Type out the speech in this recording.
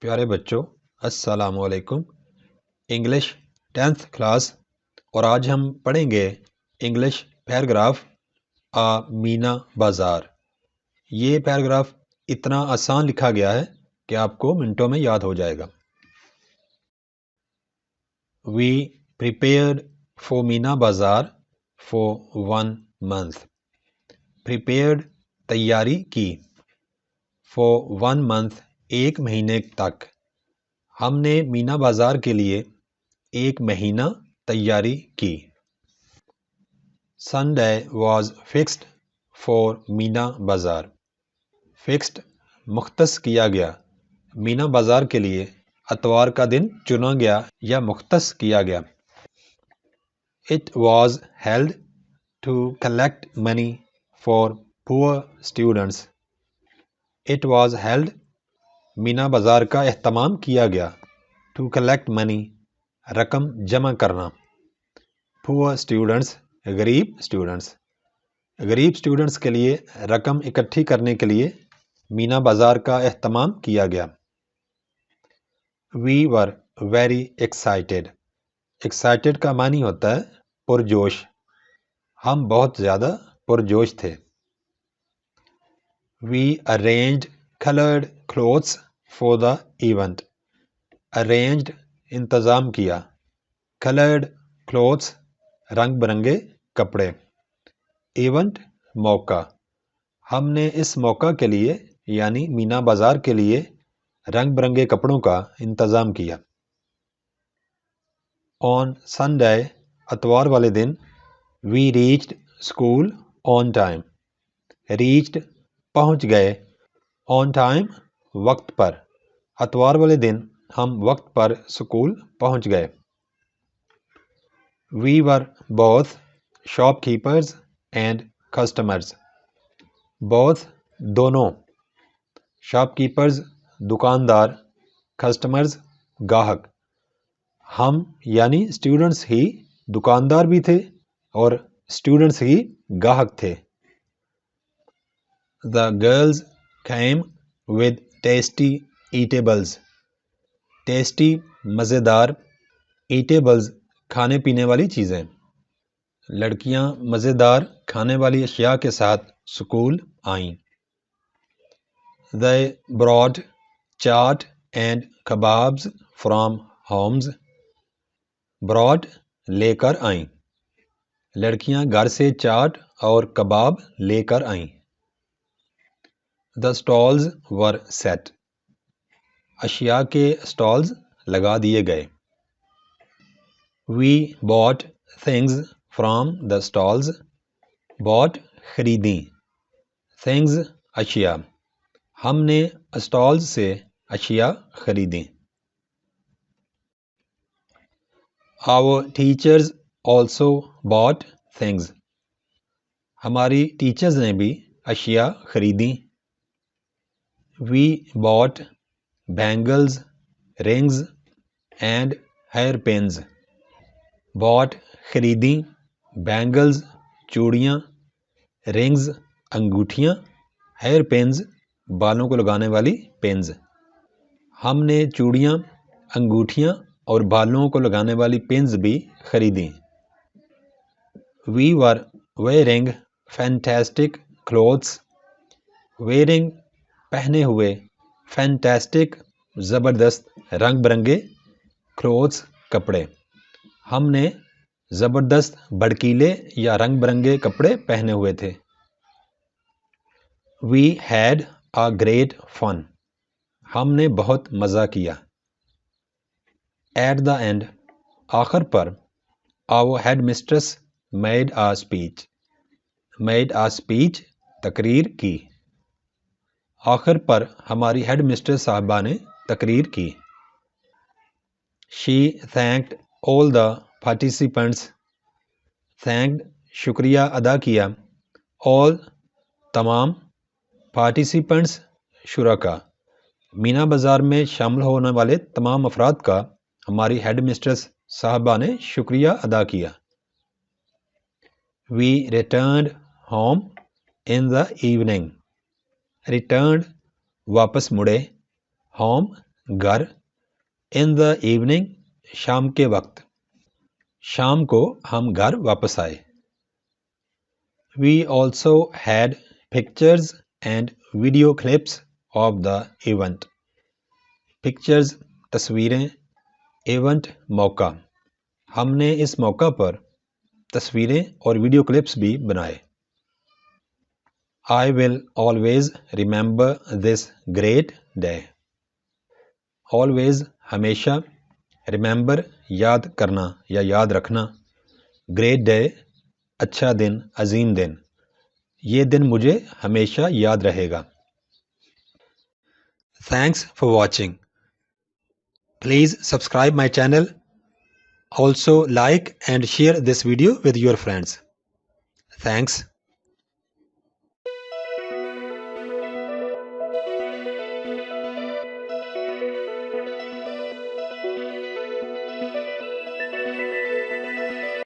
پیارے بچوں السلام علیکم۔ انگلش 10th کلاس اور آج ہم پڑھیں گے انگلش پیراگراف مینا بازار۔ یہ پیراگراف اتنا آسان لکھا گیا ہے کہ آپ کو منٹوں میں یاد ہو جائے گا۔ We prepared for Meena Bazaar for 1 month. Prepared تیاری کی، for 1 month ایک مہینے تک۔ ہم نے مینا بازار کے لیے ایک مہینہ تیاری کی۔ Sunday was fixed for Meena Bazaar. Fixed مختص کیا گیا، مینا بازار کے لیے اتوار کا دن چنا گیا یا مختص کیا گیا۔ It was held to collect money for poor students. It was held Meena Bazaar کا اہتمام کیا گیا to collect money رقم جمع کرنا۔ Poor students غریب students، غریب students کے لیے رقم اکٹھی کرنے کے لیے مینا بازار کا اہتمام کیا گیا۔ We were very excited. Excited کا معنی ہوتا ہے پرجوش، ہم بہت زیادہ پرجوش تھے۔ We arranged colored clothes for the event. Arranged انتظام کیا، colored clothes رنگ برنگے کپڑے، ایونٹ موقع، ہم نے اس موقع کے لیے یعنی مینا بازار کے لیے رنگ برنگے کپڑوں کا انتظام کیا۔ On Sunday اتوار والے دن we reached school on time. Reached پہنچ گئے، on time وقت پر، اتوار والے دن ہم وقت پر اسکول پہنچ گئے۔ We were both shopkeepers and customers. Both دونوں، shopkeepers دکاندار، customers گاہک، ہم یعنی students ہی دکاندار بھی تھے اور students ہی گاہک تھے۔ The girls came with tasty eatables. Tasty مزیدار، eatables کھانے پینے والی چیزیں، لڑکیاں مزیدار کھانے والی اشیاء کے ساتھ اسکول آئیں۔ They brought chaat and kebabs from homes. Brought لے کر آئیں، لڑکیاں گھر سے چاٹ اور کباب لے کر آئیں۔ The stalls were set. اشیاء کے stalls لگا دیے گئے۔ We bought things from the stalls. Bought خریدیں، things اشیاء، ہم نے stalls سے اشیاء خریدیں۔ Our teachers also bought things. ہماری ٹیچرز نے بھی اشیاء خریدیں۔ We bought bangles, rings and hairpins. Bought خریدیں، bangles چوڑیاں، rings انگوٹھیاں، hairpins بالوں کو لگانے والی پینز، ہم نے چوڑیاں، انگوٹھیاں اور بالوں کو لگانے والی پینز بھی خریدیں۔ We were wearing fantastic clothes. Wearing پہنے ہوئے، fantastic زبردست رنگ برنگے، clothes کپڑے، ہم نے زبردست بھڑکیلے یا رنگ برنگے کپڑے پہنے ہوئے تھے۔ We had a great fun. ہم نے بہت مزہ کیا۔ At the end آخر پر our headmistress made a speech. Made a speech تقریر کی، آخر پر ہماری ہیڈ مسٹریس صاحبہ نے تقریر کی۔ She thanked all the participants. Thanked شکریہ ادا کیا، all تمام، participants شرکا، مینا بازار میں شامل ہونے والے تمام افراد کا ہماری ہیڈ مسٹریس صاحبہ نے شکریہ ادا کیا۔ We returned home in the evening. Returned واپس مڑے، home گھر. In the evening, شام کے وقت. شام کو ہم گھر واپس آئے. We also had pictures and video clips of the event. Pictures تصویریں, ایونٹ موقع. ہم نے اس موقع پر تصویریں اور ویڈیو کلپس بھی بنائے. I will always remember this great day. Always ہمیشہ, remember یاد کرنا یا یاد رکھنا, great day اچھا دن, عظیم دن. یہ دن مجھے ہمیشہ یاد رہے گا. Thanks for watching. Please subscribe my channel. Also like and share this video with your friends. Thanks.